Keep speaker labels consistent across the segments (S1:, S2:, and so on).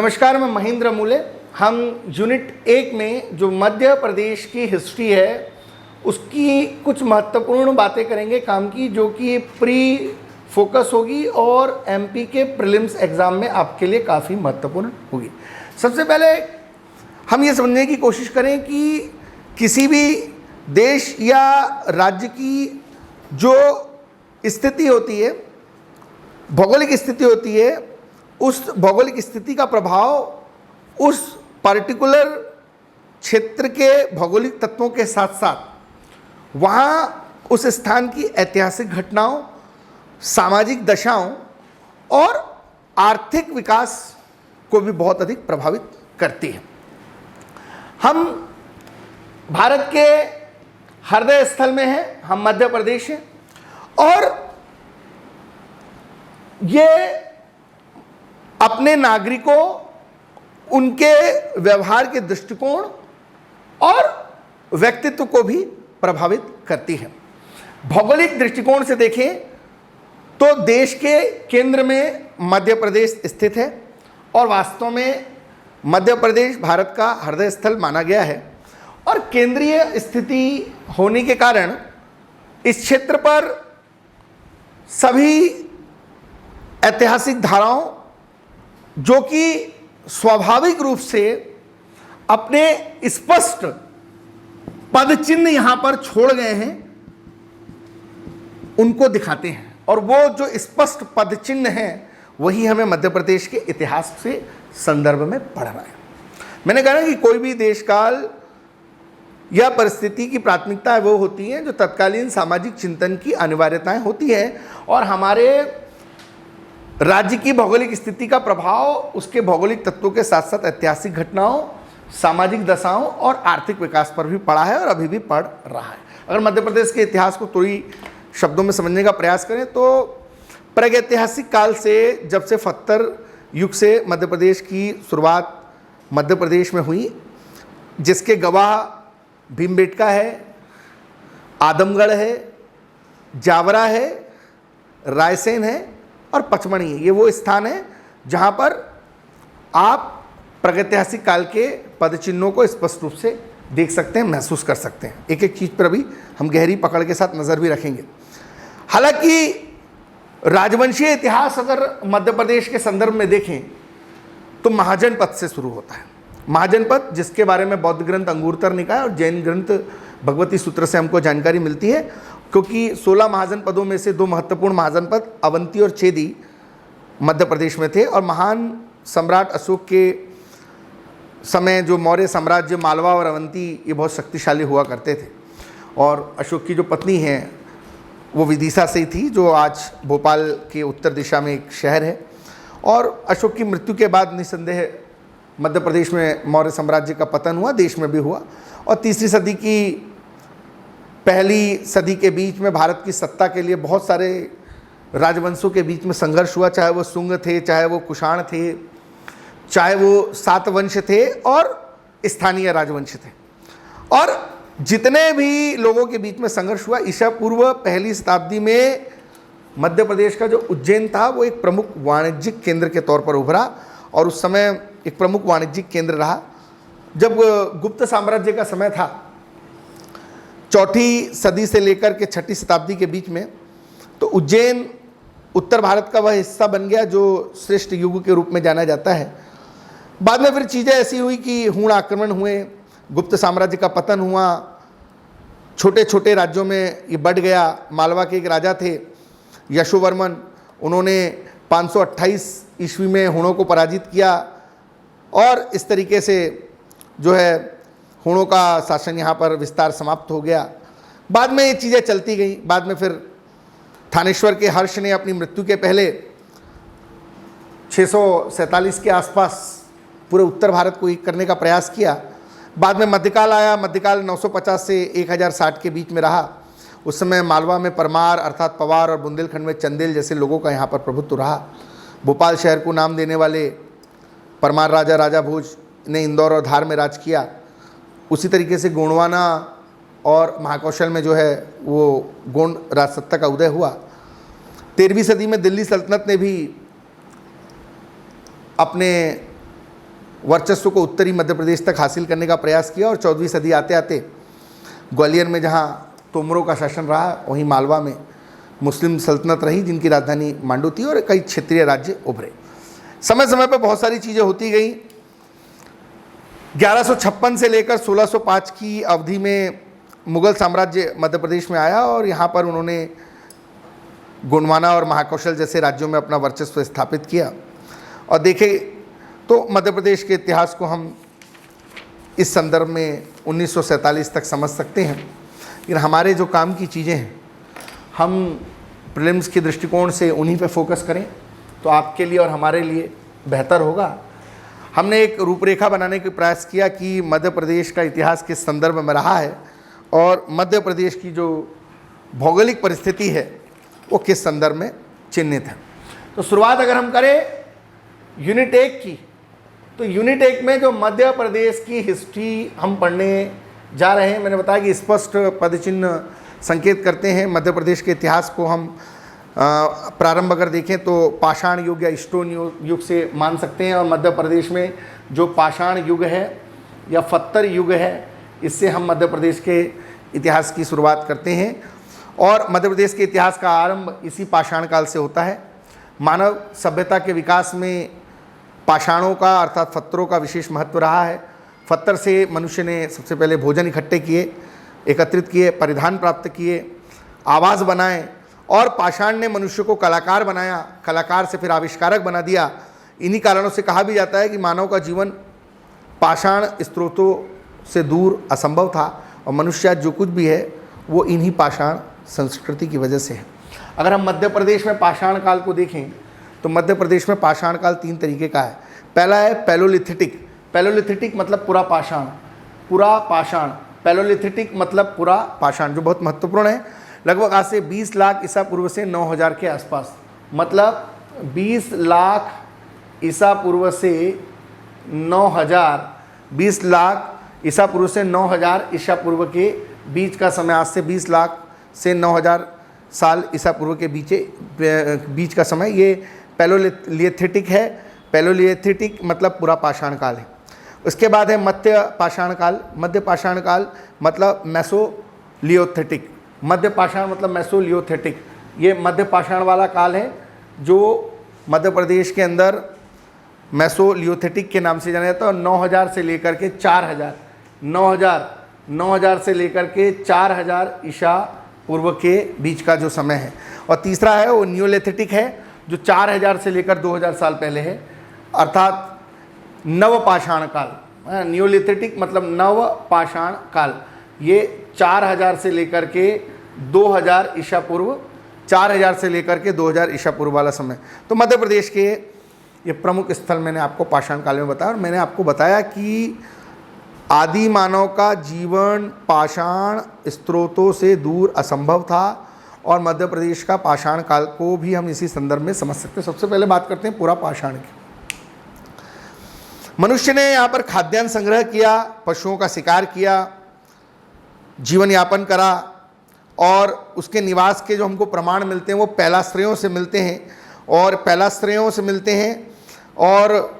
S1: नमस्कार, मैं महेंद्र मूले। हम यूनिट 1 में जो मध्य प्रदेश की हिस्ट्री है उसकी कुछ महत्वपूर्ण बातें करेंगे काम की, जो कि प्री फोकस होगी और एमपी के प्रीलिम्स एग्ज़ाम में आपके लिए काफ़ी महत्वपूर्ण होगी। सबसे पहले हम ये समझने की कोशिश करें कि किसी भी देश या राज्य की जो स्थिति होती है, भौगोलिक स्थिति होती है, उस भौगोलिक स्थिति का प्रभाव उस पर्टिकुलर क्षेत्र के भौगोलिक तत्वों के साथ साथ वहाँ उस स्थान की ऐतिहासिक घटनाओं, सामाजिक दशाओं और आर्थिक विकास को भी बहुत अधिक प्रभावित करती है। हम भारत के हृदय स्थल में हैं, हम मध्य प्रदेश हैं और ये अपने नागरिकों, उनके व्यवहार के दृष्टिकोण और व्यक्तित्व को भी प्रभावित करती है। भौगोलिक दृष्टिकोण से देखें तो देश के केंद्र में मध्य प्रदेश स्थित है और वास्तव में मध्य प्रदेश भारत का हृदय स्थल माना गया है और केंद्रीय स्थिति होने के कारण इस क्षेत्र पर सभी ऐतिहासिक धाराओं जो कि स्वाभाविक रूप से अपने स्पष्ट पद चिन्ह यहां पर छोड़ गए हैं उनको दिखाते हैं, और वो जो स्पष्ट पद चिन्ह हैं वही हमें मध्य प्रदेश के इतिहास से संदर्भ में पढ़ रहा है। मैंने कहा कि कोई भी देश काल या परिस्थिति की प्राथमिकता वो होती है जो तत्कालीन सामाजिक चिंतन की अनिवार्यताएं होती है और हमारे राज्य की भौगोलिक स्थिति का प्रभाव उसके भौगोलिक तत्वों के साथ साथ ऐतिहासिक घटनाओं, सामाजिक दशाओं और आर्थिक विकास पर भी पड़ा है और अभी भी पड़ रहा है। अगर मध्य प्रदेश के इतिहास को थोड़ी शब्दों में समझने का प्रयास करें तो प्रागैतिहासिक काल से, जब से फत्तर युग से मध्य प्रदेश की शुरुआत मध्य प्रदेश में हुई, जिसके गवाह भीमबेटका है, आदमगढ़ है, जावरा है, रायसेन है और पचमढ़ी है। ये वो स्थान है जहाँ पर आप प्रागैतिहासिक काल के पद चिन्हों को स्पष्ट रूप से देख सकते हैं, महसूस कर सकते हैं। एक एक चीज़ पर अभी हम गहरी पकड़ के साथ नज़र भी रखेंगे। हालांकि राजवंशीय इतिहास अगर मध्य प्रदेश के संदर्भ में देखें तो महाजनपद से शुरू होता है। महाजनपद, जिसके बारे में बौद्ध ग्रंथ अंगुरतर निकाय और जैन ग्रंथ भगवती सूत्र से हमको जानकारी मिलती है, क्योंकि 16 महाजनपदों में से 2 महत्वपूर्ण महाजनपद अवंती और चेदी मध्य प्रदेश में थे और महान सम्राट अशोक के समय जो मौर्य साम्राज्य, मालवा और अवंती, ये बहुत शक्तिशाली हुआ करते थे। और अशोक की जो पत्नी है वो विदिशा से ही थी, जो आज भोपाल के उत्तर दिशा में एक शहर है। और अशोक की मृत्यु के बाद निस्संदेह मध्य प्रदेश में मौर्य साम्राज्य का पतन हुआ, देश में भी हुआ। और तीसरी सदी की पहली सदी के बीच में भारत की सत्ता के लिए बहुत सारे राजवंशों के बीच में संघर्ष हुआ, चाहे वो शुंग थे, चाहे वो कुषाण थे, चाहे वो सातवंश थे और स्थानीय राजवंश थे। और जितने भी लोगों के बीच में संघर्ष हुआ, ईसा पूर्व पहली शताब्दी में मध्य प्रदेश का जो उज्जैन था वो एक प्रमुख वाणिज्यिक केंद्र के तौर पर उभरा और उस समय एक प्रमुख वाणिज्यिक केंद्र रहा। जब गुप्त साम्राज्य का समय था, 4ठी सदी से लेकर के 6ठी शताब्दी के बीच में, तो उज्जैन उत्तर भारत का वह हिस्सा बन गया जो श्रेष्ठ युग के रूप में जाना जाता है। बाद में फिर चीज़ें ऐसी हुई कि हूण आक्रमण हुए, गुप्त साम्राज्य का पतन हुआ, छोटे छोटे राज्यों में ये बढ़ गया। मालवा के एक राजा थे यशोवर्मन, उन्होंने 528 ईस्वी में हूणों को पराजित किया और इस तरीके से जो है हूणों का शासन यहाँ पर विस्तार समाप्त हो गया। बाद में ये चीज़ें चलती गई। बाद में फिर थानेश्वर के हर्ष ने अपनी मृत्यु के पहले 647 के आसपास पूरे उत्तर भारत को एक करने का प्रयास किया। बाद में मध्यकाल आया, मध्यकाल 950 से 1060 के बीच में रहा। उस समय मालवा में परमार अर्थात पवार और बुंदेलखंड में चंदेल जैसे लोगों का यहाँ पर प्रभुत्व रहा। भोपाल शहर को नाम देने वाले परमार राजा राजा भोज ने इंदौर और धार में राज किया। उसी तरीके से गोंडवाना और महाकौशल में जो है वो गोंड राजसत्ता का उदय हुआ। 13वीं सदी में दिल्ली सल्तनत ने भी अपने वर्चस्व को उत्तरी मध्य प्रदेश तक हासिल करने का प्रयास किया और 14वीं सदी आते आते ग्वालियर में जहाँ तोमरों का शासन रहा, वहीं मालवा में मुस्लिम सल्तनत रही जिनकी राजधानी मांडू थी और कई क्षेत्रीय राज्य उभरे। समय समय पर बहुत सारी चीज़ें होती गई। 1156 से लेकर 1605 की अवधि में मुगल साम्राज्य मध्य प्रदेश में आया और यहाँ पर उन्होंने गोंडवाना और महाकौशल जैसे राज्यों में अपना वर्चस्व स्थापित किया। और देखें तो मध्य प्रदेश के इतिहास को हम इस संदर्भ में 1947 तक समझ सकते हैं। लेकिन हमारे जो काम की चीज़ें हैं, हम प्रीलिम्स के दृष्टिकोण से उन्हीं पे फोकस करें तो आपके लिए और हमारे लिए बेहतर होगा। हमने एक रूपरेखा बनाने का प्रयास किया कि मध्य प्रदेश का इतिहास किस संदर्भ में रहा है और मध्य प्रदेश की जो भौगोलिक परिस्थिति है वो किस संदर्भ में चिन्हित है। तो शुरुआत अगर हम करें यूनिट 1 की, तो यूनिट 1 में जो मध्य प्रदेश की हिस्ट्री हम पढ़ने जा रहे हैं, मैंने बताया कि स्पष्ट पदचिन्ह संकेत करते हैं मध्य प्रदेश के इतिहास को। हम प्रारंभ अगर देखें तो पाषाण युग या स्टोन युग से मान सकते हैं और मध्य प्रदेश में जो पाषाण युग है या फत्तर युग है, इससे हम मध्य प्रदेश के इतिहास की शुरुआत करते हैं। और मध्य प्रदेश के इतिहास का आरंभ इसी पाषाण काल से होता है। मानव सभ्यता के विकास में पाषाणों का अर्थात फत्तरों का विशेष महत्व रहा है। फत्तर से मनुष्य ने सबसे पहले भोजन इकट्ठे किए, एकत्रित किए, परिधान प्राप्त किए, आवास बनाए और पाषाण ने मनुष्य को कलाकार बनाया, कलाकार से फिर आविष्कारक बना दिया। इन्हीं कारणों से कहा भी जाता है कि मानव का जीवन पाषाण स्रोतों से दूर असंभव था और मनुष्य आज जो कुछ भी है वो इन्हीं पाषाण संस्कृति की वजह से है। अगर हम मध्य प्रदेश में पाषाण काल को देखें तो मध्य प्रदेश में पाषाण काल 3 तरीके का है। पहला है पैलोलिथिटिक। पैलोलिथिटिक मतलब पूरा पाषाण, पूरा पाषाण। पैलोलिथिटिक मतलब पूरा पाषाण, जो बहुत महत्वपूर्ण है। लगभग आज से 20 लाख ईसा पूर्व से 9000 के आसपास, मतलब 20 लाख ईसा पूर्व से 9000, 20 लाख ईसा पूर्व से 9000 ईसा पूर्व के बीच का समय, आज से 20 लाख से 9000 साल ईसा पूर्व के बीच का समय, ये पैलोलिथिटिक है। पैलोलिथिटिक मतलब पूरा पाषाण काल है। उसके बाद है मध्य पाषाण काल। मध्य पाषाण काल मतलब मेसोलियोथिटिक। मध्य पाषाण मतलब मेसोलियोथिटिक, ये मध्य पाषाण वाला काल है जो मध्य प्रदेश के अंदर मेसोलियोथिटिक के नाम से जाना जाता है। और 9000 से लेकर के 4000, 9000 से लेकर के 4000 ईसा पूर्व के बीच का जो समय है। और तीसरा है वो नियोलिथिटिक है, जो 4000 से लेकर 2000 साल पहले है, अर्थात नवपाषाण काल। नियोलिथिटिक मतलब नवपाषाण काल, ये 4000 से लेकर के 2000 ईसा पूर्व, 4000 से लेकर के 2000 ईसा पूर्व वाला समय। तो मध्य प्रदेश के ये प्रमुख स्थल मैंने आपको पाषाण काल में बताया। और मैंने आपको बताया कि आदि मानव का जीवन पाषाण स्रोतों से दूर असंभव था और मध्य प्रदेश का पाषाण काल को भी हम इसी संदर्भ में समझ सकते हैं। सबसे पहले बात करते हैं पूरा पाषाण की। मनुष्य ने यहाँ पर खाद्यान्न संग्रह किया, पशुओं का शिकार किया, जीवन यापन करा और उसके निवास के जो हमको प्रमाण मिलते हैं वो पैलाश्रयों से मिलते हैं और पैलाश्रयों से मिलते हैं। और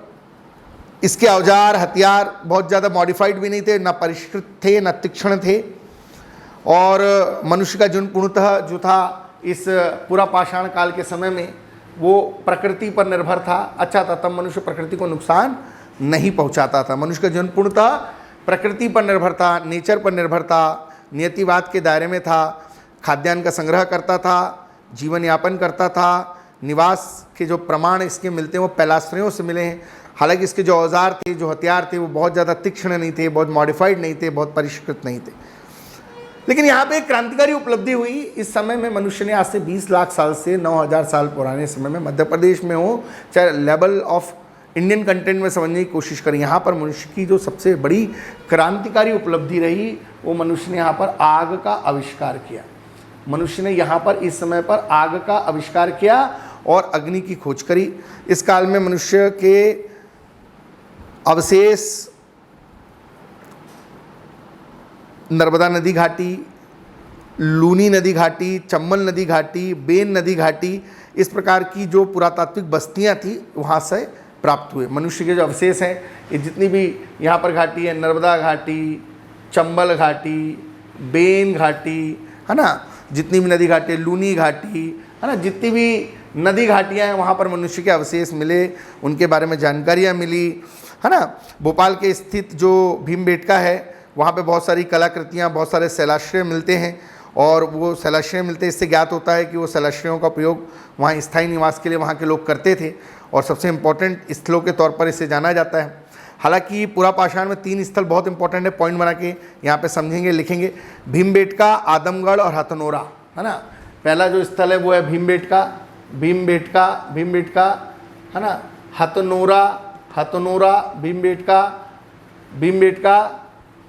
S1: इसके औजार हथियार बहुत ज़्यादा मॉडिफाइड भी नहीं थे, ना परिष्कृत थे, ना तीक्ष्ण थे। और मनुष्य का जुन पूर्णतः जो था इस पूरा पाषाण काल के समय में वो प्रकृति पर निर्भर था। अच्छा था, तब मनुष्य प्रकृति को नुकसान नहीं पहुंचाता था। मनुष्य का जीवन पूर्णतः प्रकृति पर निर्भर था, नेचर पर निर्भर था, नियतिवाद के दायरे में था, खाद्यान्न का संग्रह करता था, जीवन यापन करता था। निवास के जो प्रमाण इसके मिलते हैं वो पैलाश्रयों से मिले हैं। हालांकि इसके जो औजार थे, जो हथियार थे, वो बहुत ज़्यादा तीक्ष्ण नहीं थे, बहुत मॉडिफाइड नहीं थे, बहुत परिष्कृत नहीं थे। लेकिन यहाँ पे एक क्रांतिकारी उपलब्धि हुई इस समय में। मनुष्य ने आज से 20 लाख साल से 9000 साल पुराने समय में मध्य प्रदेश में हो, चाहे लेवल ऑफ इंडियन कंटेंट में समझने की कोशिश करें, यहाँ पर मनुष्य की जो सबसे बड़ी क्रांतिकारी उपलब्धि रही वो मनुष्य ने यहाँ पर आग का आविष्कार किया। मनुष्य ने यहाँ पर इस समय पर आग का आविष्कार किया और अग्नि की खोज करी। इस काल में मनुष्य के अवशेष नर्मदा नदी घाटी, लूनी नदी घाटी, चंबल नदी घाटी, बेन नदी घाटी, इस प्रकार की जो पुरातात्विक बस्तियां थी वहाँ से प्राप्त हुए। मनुष्य के जो अवशेष हैं, ये जितनी भी यहाँ पर घाटी है, नर्मदा घाटी, चंबल घाटी, बेन घाटी, है ना, जितनी भी नदी घाटी, लूनी घाटी, है ना, जितनी भी नदी घाटियाँ हैं वहाँ पर मनुष्य के अवशेष मिले, उनके बारे में जानकारियाँ मिली, है ना। भोपाल के स्थित जो भीमबेटका है वहाँ पे बहुत सारी कलाकृतियाँ, बहुत सारे शैलाश्रय मिलते हैं, और वो शैलाश्रय मिलते हैं, इससे ज्ञात होता है कि वो शैलाश्रयों का प्रयोग वहाँ स्थायी निवास के लिए वहाँ के लोग करते थे, और सबसे इम्पोर्टेंट स्थलों के तौर पर इसे जाना जाता है। हालांकि पुरापाषाण में 3 स्थल बहुत इंपॉर्टेंट है, पॉइंट बना के यहाँ पे समझेंगे, लिखेंगे। भीमबेटका, आदमगढ़ और हथनोरा, है ना। पहला जो स्थल है वो है भीमबेटका, भीमबेटका, भीमबेटका, है ना, हथनोरा, हथनोरा, भीमबेटका, भीमबेटका,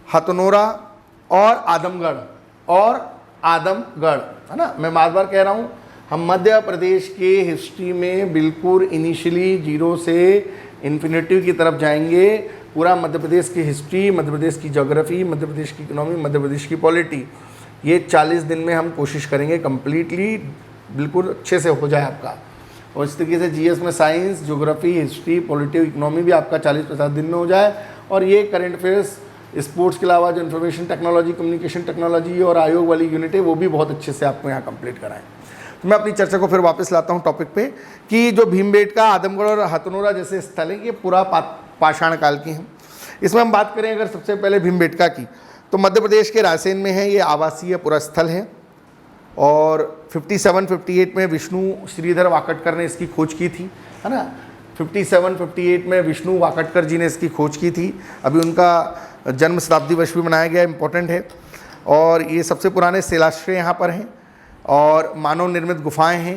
S1: हथनोरा और आदमगढ़, और आदमगढ़, है ना। मैं बार बार कह रहा हूँ, हम मध्य प्रदेश के हिस्ट्री में बिल्कुल इनिशियली 0 से इन्फिनिटी की तरफ जाएंगे। पूरा मध्य प्रदेश की हिस्ट्री, मध्य प्रदेश की ज्योग्राफी, मध्य प्रदेश की इकोनॉमी, मध्य प्रदेश की पॉलिटी, ये 40 दिन में हम कोशिश करेंगे कंप्लीटली बिल्कुल अच्छे से हो जाए आपका। और इस तरीके से जीएस में science, geography, history, polity, economy भी आपका 40-50 दिन में हो जाए। और ये करंट अफेयर्स, स्पोर्ट्स के अलावा जो इन्फॉर्मेशन टेक्नोलॉजी, कम्युनिकेशन टेक्नोलॉजी और आयोग वाली यूनिट है वो भी बहुत अच्छे से आपको यहाँ कंप्लीट कराएं। तो मैं अपनी चर्चा को फिर वापस लाता हूँ टॉपिक पे कि जो भीमबेटका, आदमगढ़ और हथनोरा जैसे स्थल हैं ये पूरा पाषाण काल की हैं। इसमें हम बात करें अगर सबसे पहले भीमबेटका की, तो मध्य प्रदेश के रायसेन में है, ये आवासीय पूरा स्थल है, और 57-58 में विष्णु श्रीधर वाकटकर ने इसकी खोज की थी, है ना। 57-58 में विष्णु वाकटकर जी ने इसकी खोज की थी। अभी उनका जन्म शताब्दी वर्ष भी मनाया गया, इम्पोर्टेंट है। और ये सबसे पुराने शिलाश्रय यहाँ पर हैं, और मानव निर्मित गुफाएं हैं,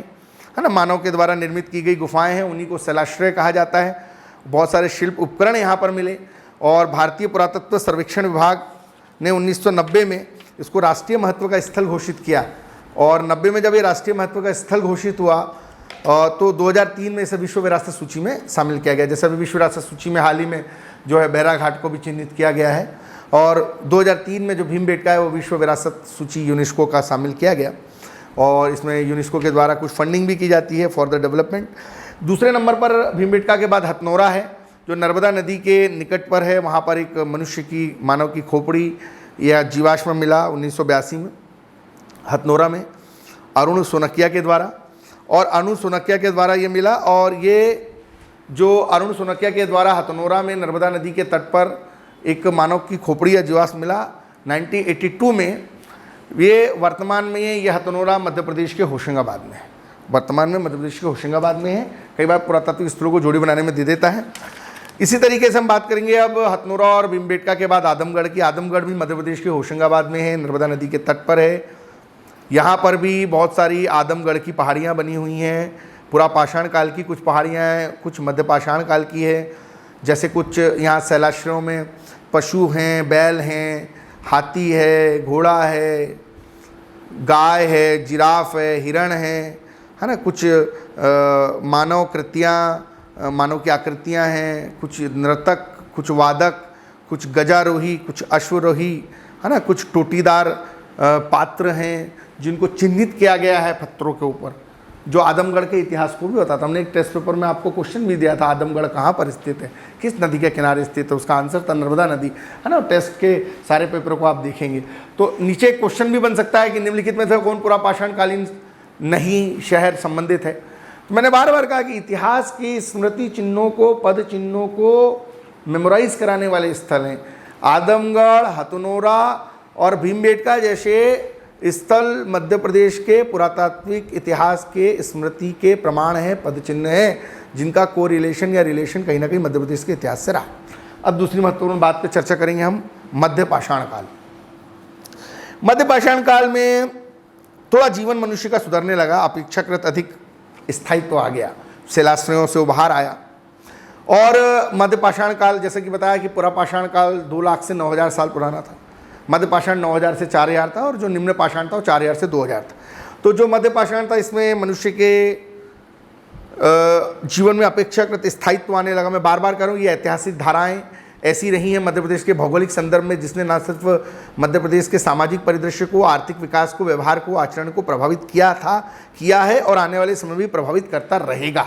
S1: है ना, मानव के द्वारा निर्मित की गई गुफाएं हैं, उन्हीं को शिलाश्रय कहा जाता है। बहुत सारे शिल्प उपकरण यहाँ पर मिले, और भारतीय पुरातत्व सर्वेक्षण विभाग ने 1990 में इसको राष्ट्रीय महत्व का स्थल घोषित किया। और 90 में जब ये राष्ट्रीय महत्व का स्थल घोषित हुआ तो 2003 में इसे विश्व विरासत सूची में शामिल किया गया। जैसे अभी विश्व विरासत सूची में हाल ही में जो है बैरा घाट को भी चिन्हित किया गया है, और 2003 में जो भीमबेटका है वो विश्व विरासत सूची यूनेस्को का शामिल किया गया, और इसमें यूनेस्को के द्वारा कुछ फंडिंग भी की जाती है फॉर द डेवलपमेंट। दूसरे नंबर पर भीमबेटका के बाद हथनोरा है, जो नर्मदा नदी के निकट पर है। वहाँ पर एक मनुष्य की, मानव की खोपड़ी या जीवाश्म मिला 1982 में हथनोरा में, अरुण सोनकिया के द्वारा, और अरुण सोनकिया के द्वारा ये मिला। और ये जो अरुण सोनकिया के द्वारा हथनोरा में नर्मदा नदी के तट पर एक मानव की खोपड़ी या जीवाश्म मिला 1982 में। ये वर्तमान में ये हथनोरा मध्य प्रदेश के होशंगाबाद में है, वर्तमान में मध्य प्रदेश के होशंगाबाद में है। कई बार पुरातात्विक स्थलों को जोड़ी बनाने में दे देता है। इसी तरीके से हम बात करेंगे अब हथनोरा और भीमबेटका के बाद आदमगढ़ की। आदमगढ़ भी मध्य प्रदेश के होशंगाबाद में है, नर्मदा नदी के तट पर है। यहाँ पर भी बहुत सारी आदमगढ़ की पहाड़ियाँ बनी हुई हैं। पुरापाषाण काल की कुछ पहाड़ियाँ हैं, कुछ मध्यपाषाण काल की है। जैसे कुछ यहाँ शैलाश्रयों में पशु हैं, बैल हैं, हाथी है, घोड़ा है, गाय है, जिराफ है, हिरण है ना। कुछ मानव कृतियाँ, मानव की आकृतियाँ हैं, कुछ नर्तक, कुछ वादक, कुछ गजारोही, कुछ अश्वरोही, है ना। कुछ टोटीदार पात्र हैं जिनको चिन्हित किया गया है पत्थरों के ऊपर, जो आदमगढ़ के इतिहास को भी बताता। हमने एक टेस्ट पेपर में आपको क्वेश्चन भी दिया था, आदमगढ़ कहाँ पर स्थित है, किस नदी के किनारे स्थित है, उसका आंसर था नर्मदा नदी, है ना। टेस्ट के सारे पेपर को आप देखेंगे तो नीचे एक क्वेश्चन भी बन सकता है कि निम्नलिखित में से कौन पुरापाषाण कालीन नहीं शहर संबंधित है। तो मैंने बार बार कहा कि इतिहास की स्मृति चिन्हों को, पद चिन्हों को मेमोराइज कराने वाले स्थल हैं। आदमगढ़, हथनोरा और भीमबेटका जैसे स्थल मध्य प्रदेश के पुरातात्विक इतिहास के स्मृति के प्रमाण हैं, पद चिन्ह हैं, जिनका को रिलेशन या रिलेशन कहीं ना कहीं मध्य प्रदेश के इतिहास से रहा। अब दूसरी महत्वपूर्ण बात पर चर्चा करेंगे हम, मध्यपाषाण काल। मध्यपाषाण काल में थोड़ा जीवन मनुष्य का सुधरने लगा, अपेक्षाकृत अधिक स्थायित्व आ गया, शिलाश्रयों से उभार आया। और मध्यपाषाण काल, जैसे कि बताया कि पुरापाषाण काल 2 लाख से 9,000 साल पुराना था, मध्यपाषाण 9,000 से 4,000 था, और जो निम्न पाषाण था वो 4,000 से 2,000 था। तो जो मध्यपाषाण था इसमें मनुष्य के जीवन में अपेक्षाकृत स्थायित्व आने लगा। मैं बार बार कह रहा हूँ, ये ऐतिहासिक धाराएं ऐसी रही हैं मध्य प्रदेश के भौगोलिक संदर्भ में, जिसने न सिर्फ मध्य प्रदेश के सामाजिक परिदृश्य को, आर्थिक विकास को, व्यवहार को, आचरण को प्रभावित किया था, किया है, और आने वाले समय भी प्रभावित करता रहेगा।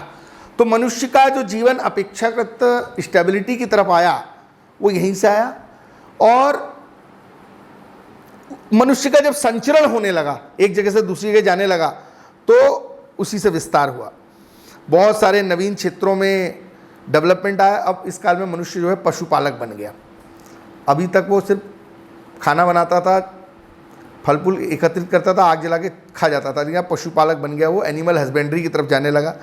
S1: तो मनुष्य का जो जीवन अपेक्षाकृत स्टेबिलिटी की तरफ आया वो यहीं से आया, और मनुष्य का जब संचरण होने लगा, एक जगह से दूसरी जगह जाने लगा, तो उसी से विस्तार हुआ। बहुत सारे नवीन क्षेत्रों में डेवलपमेंट आया। अब इस काल में मनुष्य जो है पशुपालक बन गया। अभी तक वो सिर्फ खाना बनाता था, फल फूल एकत्रित करता था, आग जला के खा जाता था, लेकिन पशुपालक बन गया। वो एनिमल हस्बेंड्री की तरफ जाने लगा।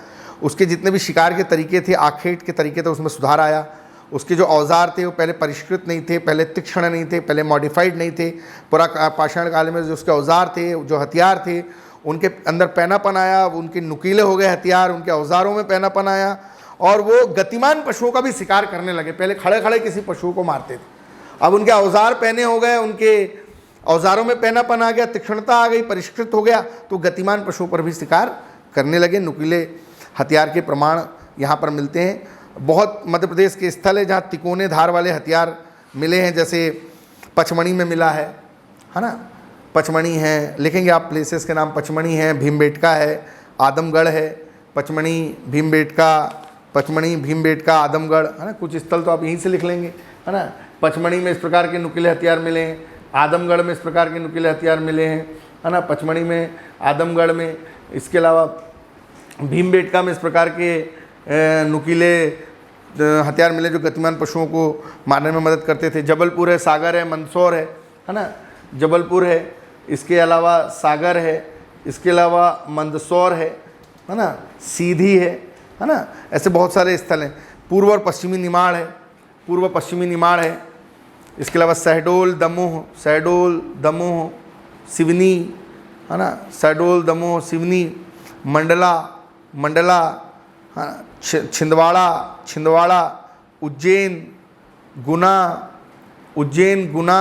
S1: उसके जितने भी शिकार के तरीके थे, आखेट के तरीके थे, उसमें सुधार आया। उसके जो औजार थे वो पहले परिष्कृत नहीं थे, पहले तीक्ष्ण नहीं थे, पहले मॉडिफाइड नहीं थे। पूरा पाषाण काल में जो उसके औजार थे, जो हथियार थे, उनके अंदर पैनापन आया, उनके नुकीले हो गए हथियार, उनके औजारों में पैनापन आया, और वो गतिमान पशुओं का भी शिकार करने लगे। पहले खड़े खड़े किसी पशुओं को मारते थे, अब उनके औजार पहने हो गए, उनके औजारों में पैनापन आ गया, तीक्ष्णता आ गई, परिष्कृत हो गया, तो गतिमान पशुओं पर भी शिकार करने लगे। नुकीले हथियार के प्रमाण यहाँ पर मिलते हैं। बहुत मध्य प्रदेश के स्थल है जहाँ तिकोने धार वाले हथियार मिले हैं, जैसे पचमणी में मिला है ना, पचमणी है, लिखेंगे आप प्लेसेस के नाम, पचमणी है, भीमबेटका है, आदमगढ़ है, पचमणी भीमबेटका, पचमणी भीमबेटका आदमगढ़, है ना। कुछ स्थल तो आप यहीं से लिख लेंगे, है ना। पचमणी में इस प्रकार के नुकीले हथियार मिले हैं, आदमगढ़ में इस प्रकार के नुकीले हथियार मिले हैं, है ना। पचमणी में, आदमगढ़ में, इसके अलावा भीमबेटका में इस प्रकार के नुकीले हथियार मिले जो गतिमान पशुओं को मारने में मदद करते थे। जबलपुर है, सागर है, मंदसौर है ना। जबलपुर है, इसके अलावा सागर है, इसके अलावा मंदसौर है ना, सीधी है ना। ऐसे बहुत सारे स्थल हैं। पूर्व और पश्चिमी निमाड़ है, पूर्व पश्चिमी निमाड़ है। इसके अलावा शहडोल, दमोह, शहडोल, दमोह, सिवनी, है ना, शहडोल, दमोह, सिवनी, मंडला, मंडला, हाँ, छिंदवाड़ा, छिंदवाड़ा, उज्जैन, गुना, उज्जैन, गुना,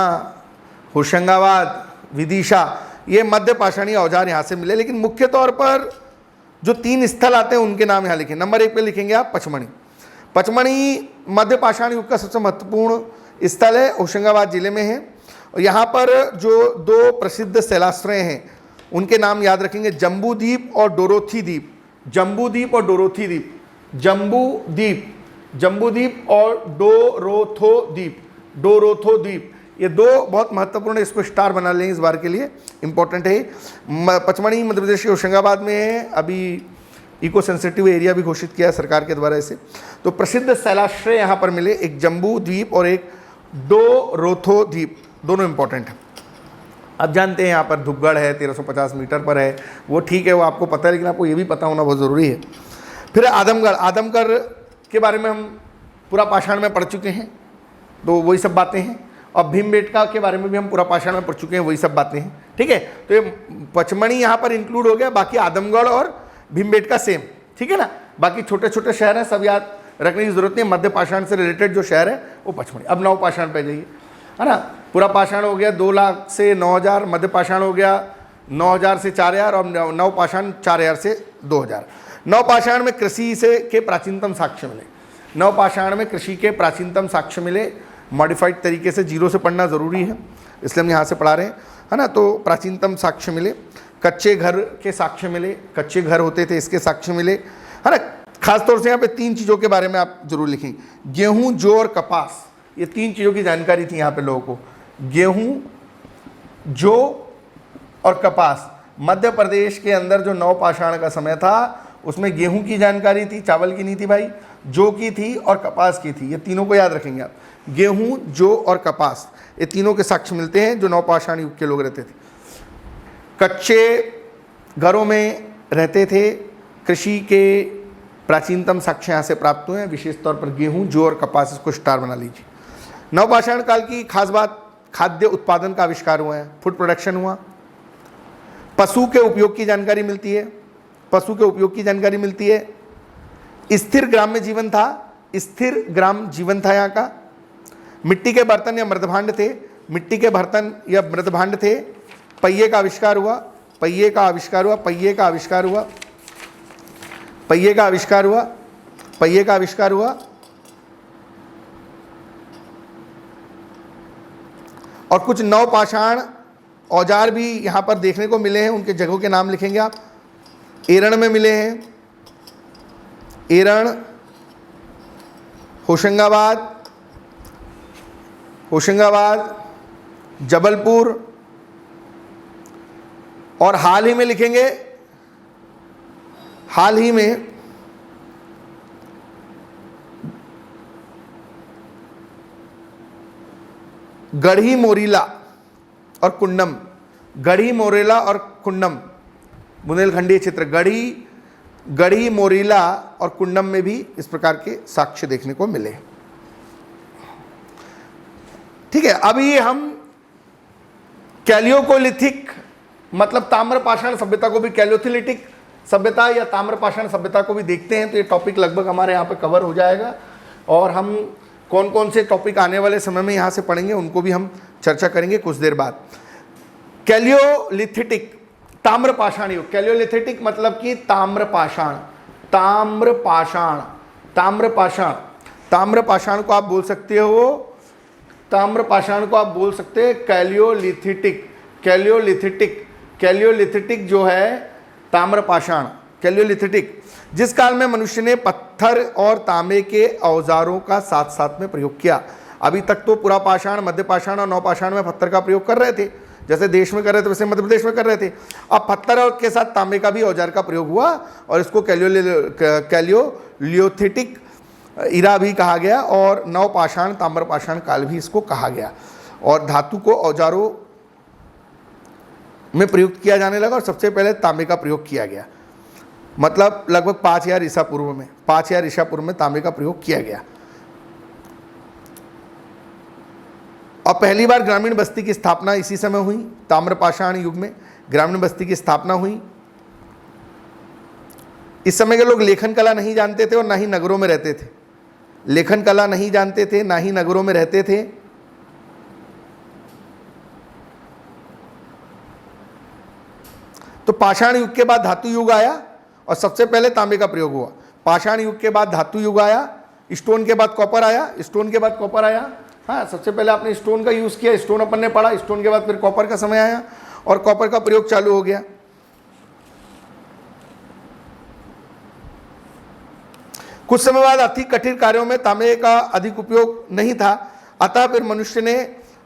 S1: होशंगाबाद, विदिशा, ये मध्य पाषाणी औजार यहाँ से मिले। लेकिन मुख्य तौर पर जो 3 स्थल आते हैं उनके नाम यहाँ लिखें। नंबर 1 पे लिखेंगे आप पचमणी। पचमणी मध्य पाषाण युग का सबसे महत्वपूर्ण स्थल है, होशंगाबाद जिले में है। और यहाँ पर जो 2 प्रसिद्ध शैलाश्रय हैं उनके नाम याद रखेंगे, जम्बू द्वीप और डोरोथी द्वीप। जम्बू द्वीप और डोरोथी द्वीप, जम्बू द्वीप, जम्बू द्वीप और डोरोथो द्वीप, डोरोथो द्वीप, ये 2 बहुत महत्वपूर्ण, इसको स्टार बना लें इस बार के लिए, इंपॉर्टेंट है। पचमणी मध्य प्रदेश के होशंगाबाद में है। अभी इको सेंसिटिव एरिया भी घोषित किया है सरकार के द्वारा इसे। तो प्रसिद्ध शैलाश्रय यहाँ पर मिले, एक जम्बू द्वीप और एक डोरोथो द्वीप, दोनों इंपॉर्टेंट है। अब जानते हैं यहाँ पर धूपगढ़ है, 1350 मीटर पर है, वो ठीक है, वो आपको पता है, लेकिन आपको ये भी पता होना बहुत ज़रूरी है। फिर आदमगढ़, आदमगढ़ के बारे में हम पूरा पाषाण में पढ़ चुके हैं, तो वही सब बातें हैं। और भीमबेटका के बारे में भी हम पूरा पाषाण में पढ़ चुके हैं, वही सब बातें हैं, ठीक है। तो ये पचमणी यहाँ पर इंक्लूड हो गया, बाकी आदमगढ़ और भीमबेटका सेम, ठीक है ना। बाकी छोटे छोटे शहर हैं, सब याद रखने की जरूरत नहीं। मध्य पाषाण से रिलेटेड जो शहर है वो पचमणी। अब नव पाषाण पे जाइए, है ना। पूरा पाषाण हो गया 2 लाख से 9000, मध्य पाषाण हो गया 9000 से 4000, और नव पाषाण 4000 से 2000। नव पाषाण में कृषि से के प्राचीनतम साक्ष्य मिले। नव पाषाण में कृषि के प्राचीनतम साक्ष्य मिले, मॉडिफाइड तरीके से, 0 से पढ़ना ज़रूरी है, इसलिए हम यहाँ से पढ़ा रहे हैं, है ना। तो प्राचीनतम साक्ष्य मिले, कच्चे घर के साक्ष्य मिले, कच्चे घर होते थे इसके साक्ष्य मिले, है ना। खासतौर से यहाँ पे 3 चीज़ों के बारे में आप जरूर लिखें, गेहूँ, जौ और कपास, ये 3 चीज़ों की जानकारी थी यहाँ पे लोगों को। गेहूँ, जौ और कपास। मध्य प्रदेश के अंदर जो नव पाषाण का समय था उसमें गेहूं की जानकारी थी, चावल की नहीं थी भाई, जौ की थी और कपास की थी। ये तीनों को याद रखेंगे आप, गेहूं, जौ और कपास, ये तीनों के साक्ष्य मिलते हैं जो नव पाषाण युग के लोग रहते थे। कच्चे घरों में रहते थे, कृषि के प्राचीनतम साक्ष्य यहाँ से प्राप्त हुए हैं, विशेष तौर पर गेहूं, जौ और कपास, इसको स्टार बना लीजिए। नवपाषाण काल की खास बात, खाद्य उत्पादन का आविष्कार हुआ है, फूड प्रोडक्शन हुआ। पशु के उपयोग की जानकारी मिलती है, पशु के उपयोग की जानकारी मिलती है। स्थिर ग्राम में जीवन था, स्थिर ग्राम जीवन था यहाँ का। मिट्टी के बर्तन या मृदभांड थे, मिट्टी के बर्तन या मृदभांड थे। पहिए का आविष्कार हुआ, पहिए का आविष्कार हुआ, पहिए का आविष्कार हुआ, पहिए का आविष्कार हुआ, पहिए का आविष्कार हुआ। और कुछ नवपाषाण औजार भी यहाँ पर देखने को मिले हैं, उनके जगहों के नाम लिखेंगे आप। एरण में मिले हैं, एरण, होशंगाबाद, जबलपुर, और हाल ही में लिखेंगे, हाल ही में गढ़ी मोरीला और कुंडम, गढ़ी मोरेला और कुंडम बुंदेलखंडीय क्षेत्र, गढ़ी मोरीला और कुंडम में भी इस प्रकार के साक्ष्य देखने को मिले। ठीक है, अभी हम कैलियोकोलिथिक मतलब ताम्रपाषाण सभ्यता को भी, कैलियोलिथिक सभ्यता या ताम्रपाषाण सभ्यता को भी देखते हैं, तो ये टॉपिक लगभग हमारे यहाँ पे कवर हो जाएगा। और हम कौन कौन से टॉपिक आने वाले समय में यहाँ से पढ़ेंगे उनको भी हम चर्चा करेंगे कुछ देर बाद। कैलियोलिथिक ताम्रपाषाण युग, कैलियोलिथिक मतलब कि ताम्रपाषाण, ताम्रपाषाण को आप बोल सकते हो, ताम्रपाषाण को आप बोल सकते हैं कैलियोलिथिक जो है ताम्रपाषाण, कैलियोलिथिक, जिस काल में मनुष्य ने पत्थर और तांबे के औजारों का साथ साथ में प्रयोग किया। अभी तक तो पूरा पाषाण, मध्य पाषाण और नवपाषाण में पत्थर का प्रयोग कर रहे थे, जैसे देश में कर रहे थे वैसे मध्य प्रदेश में कर रहे थे। अब पत्थर और के साथ तांबे का भी औजार का प्रयोग हुआ और इसको कैलियोलिथिक इरा भी कहा गया और नवपाषाण ताम्रपाषाण काल भी इसको कहा गया। और धातु को औजारों में प्रयुक्त किया जाने लगा और सबसे पहले तांबे का प्रयोग किया गया, मतलब लगभग 5000 ईसा पूर्व में, 5000 ईसा पूर्व में तांबे का प्रयोग किया गया। और पहली बार ग्रामीण बस्ती की स्थापना इसी समय हुई, ताम्रपाषाण युग में ग्रामीण बस्ती की स्थापना हुई। इस समय के लोग लेखन कला नहीं जानते थे और ना ही नगरों में रहते थे, लेखन कला नहीं जानते थे, ना ही नगरों में रहते थे। तो पाषाण युग के बाद धातु युग आया और सबसे पहले तांबे का प्रयोग हुआ। पाषाण युग के बाद धातु युग आया, स्टोन के बाद कॉपर आया, स्टोन के बाद कॉपर आया। हाँ, सबसे पहले आपने स्टोन का यूज़ किया, स्टोन अपन ने पढ़ा, स्टोन के बाद फिर कॉपर का समय आया और कॉपर का प्रयोग चालू हो गया। कुछ समय बाद अति कठिन कार्यों में तांबे का अधिक उपयोग नहीं था, अतः फिर मनुष्य ने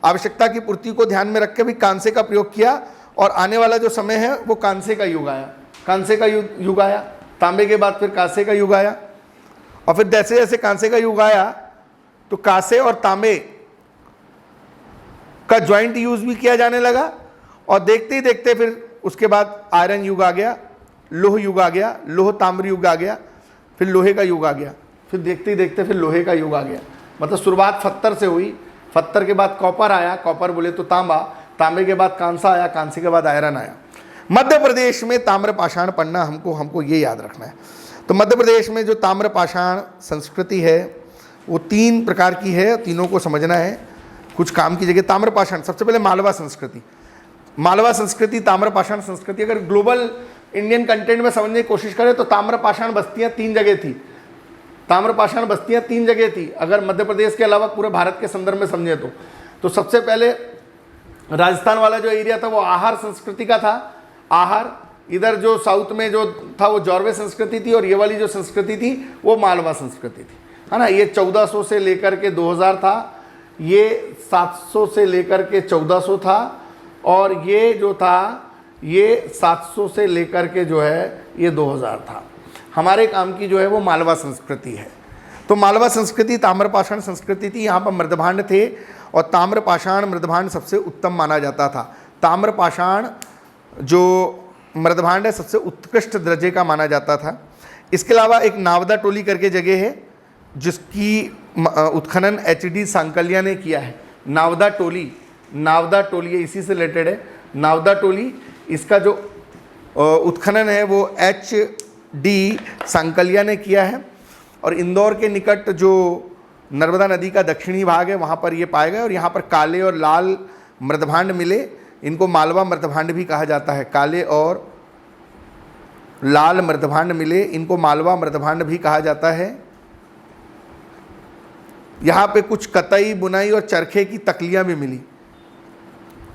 S1: आवश्यकता की पूर्ति को ध्यान में रखकर भी कांसे का प्रयोग किया और आने वाला जो समय है वो कांसे का युग आया, कांसे का युग आया। तांबे के बाद फिर कांसे का युग आया और फिर जैसे जैसे कांसे का युग आया तो कांसे और तांबे का ज्वाइंट यूज भी किया जाने लगा और देखते ही देखते फिर उसके बाद आयरन युग आ गया, लोह युग आ गया, लोह ताम्र युग आ गया, फिर लोहे का युग आ गया, फिर देखते ही देखते फिर लोहे का युग आ गया। मतलब शुरुआत पत्थर से हुई, पत्थर के बाद कॉपर आया, कॉपर बोले तो तांबा, तांबे के बाद कांसा आया, कांसे के बाद आयरन आया। मध्य प्रदेश में ताम्रपाषाण पढ़ना हमको ये याद रखना है। तो मध्य प्रदेश में जो ताम्रपाषाण संस्कृति है वो 3 प्रकार की है, तीनों को समझना है कुछ काम की जगह। ताम्रपाषाण, सबसे पहले मालवा संस्कृति, मालवा संस्कृति, ताम्रपाषाण संस्कृति। अगर ग्लोबल इंडियन कंटेंट में समझने की कोशिश करें तो ताम्रपाषाण बस्तियां 3 जगह थी, ताम्रपाषाण बस्तियां 3 जगह थी अगर मध्य प्रदेश के अलावा पूरे भारत के संदर्भ में समझे तो सबसे पहले राजस्थान वाला जो एरिया था वो आहार संस्कृति का था, आहार। इधर जो साउथ में जो था वो जॉर्वे संस्कृति थी और ये वाली जो संस्कृति थी वो मालवा संस्कृति थी, है ना। ये 1400 से लेकर के 2000 था, ये 700 से लेकर के 1400 था और ये जो था ये 700 से लेकर के जो है ये 2000 था। हमारे काम की जो है वो मालवा संस्कृति है। तो मालवा संस्कृति ताम्रपाषाण संस्कृति थी, यहाँ पर मृदभांड थे और ताम्रपाषाण मृदभांड सबसे उत्तम माना जाता था। ताम्रपाषाण जो मृदभांड है सबसे उत्कृष्ट दर्जे का माना जाता था। इसके अलावा एक नावदा टोली करके जगह है जिसकी उत्खनन HD सांकलिया ने किया है। नावदा टोली है, इसी से रिलेटेड है नावदा टोली। इसका जो उत्खनन है वो HD सांकलिया ने किया है और इंदौर के निकट जो नर्मदा नदी का दक्षिणी भाग है वहाँ पर ये पाए गए और यहाँ पर काले और लाल मृदभांड मिले। इनको मालवा मृदभांड भी कहा जाता है, काले और लाल मृदभांड मिले, इनको मालवा मृदभांड भी कहा जाता है। यहाँ पे कुछ कतई बुनाई और चरखे की तकलियाँ भी मिली,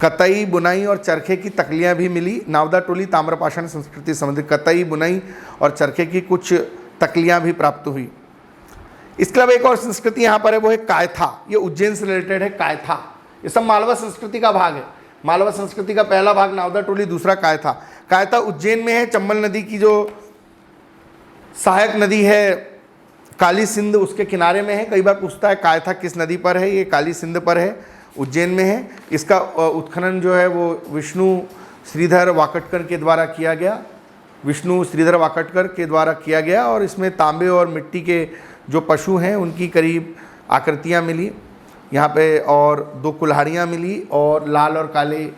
S1: कतई बुनाई और चरखे की तकलियाँ भी मिली। नावदा टोली ताम्रपाषाण संस्कृति संबंधित कतई बुनाई और चरखे की कुछ तकलियाँ भी प्राप्त हुई। इसके अलावा एक और संस्कृति यहाँ पर है, वो है कायथा। ये उज्जैन से रिलेटेड है। कायथा ये सब मालवा संस्कृति का भाग है। मालवा संस्कृति का पहला भाग नावदा टोली, दूसरा कायथा। कायथा उज्जैन में है, चंबल नदी की जो सहायक नदी है काली सिंध, उसके किनारे में है। कई बार पूछता है कायथा किस नदी पर है, ये काली सिंध पर है, उज्जैन में है। इसका उत्खनन जो है वो विष्णु श्रीधर वाकटकर के द्वारा किया गया, विष्णु श्रीधर वाकटकर के द्वारा किया गया। और इसमें तांबे और मिट्टी के जो पशु हैं उनकी करीब आकृतियाँ मिली यहाँ पे, और 2 कुल्हाड़ियाँ मिली, और लाल और काले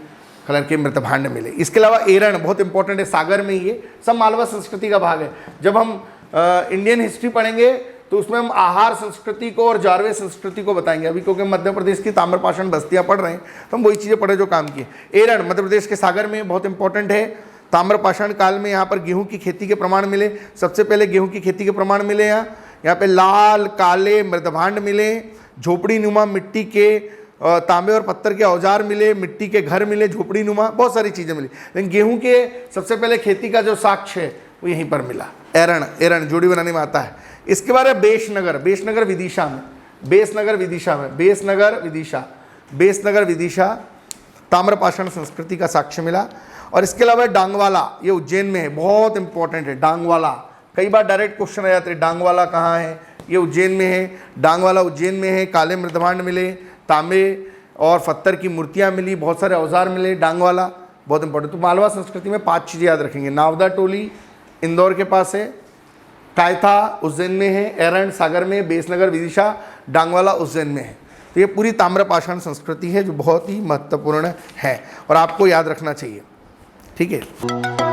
S1: कलर के मृतभांड मिले। इसके अलावा एरण बहुत इंपॉर्टेंट है, सागर में ये सब मालवा संस्कृति का भाग है। जब हम इंडियन हिस्ट्री पढ़ेंगे तो उसमें हम आहार संस्कृति को और जारवे संस्कृति को बताएंगे। अभी क्योंकि मध्य प्रदेश की ताम्रपाषाण बस्तियाँ पढ़ रहे हैं तो हम वही चीज़ें पढ़े जो काम किए। एरण मध्य प्रदेश के सागर में बहुत इंपॉर्टेंट है। ताम्रपाषाण काल में यहाँ पर गेहूँ की खेती के प्रमाण मिले। सबसे पहले गेहूँ की खेती के प्रमाण मिले यहाँ पे लाल काले मृतभांड मिले, झोपड़ी नुमा मिट्टी के तांबे और पत्थर के औजार मिले, मिट्टी के घर मिले, झोपड़ी नुमा बहुत सारी चीज़ें मिली। लेकिन गेहूं के सबसे पहले खेती का जो साक्ष्य है वो यहीं पर मिला। एरण जोड़ी बनाने में आता है। इसके बाद है बेशनगर। बेशनगर विदिशा में, बेसनगर विदिशा में, बेसनगर विदिशा ताम्रपाषाण संस्कृति का साक्ष्य मिला। और इसके अलावा डांगवाला, ये उज्जैन में है, बहुत इंपॉर्टेंट है। डांगवाला कई बार डायरेक्ट क्वेश्चन आ जाते हैं, डांगवाला कहाँ है, ये उज्जैन में है। डांगवाला उज्जैन में है। काले मृतभांड मिले, तांबे और पत्थर की मूर्तियाँ मिली, बहुत सारे औजार मिले। डांगवाला बहुत इंपॉर्टेंट। तो मालवा संस्कृति में 5 चीज़ें याद रखेंगे। नावदा टोली इंदौर के पास है, कायथा उज्जैन में है, एरण सागर में, बेसनगर विदिशा, डांगवाला उज्जैन में है। तो ये पूरी ताम्रपाषाण संस्कृति है जो बहुत ही महत्वपूर्ण है और आपको याद रखना चाहिए। ठीक है।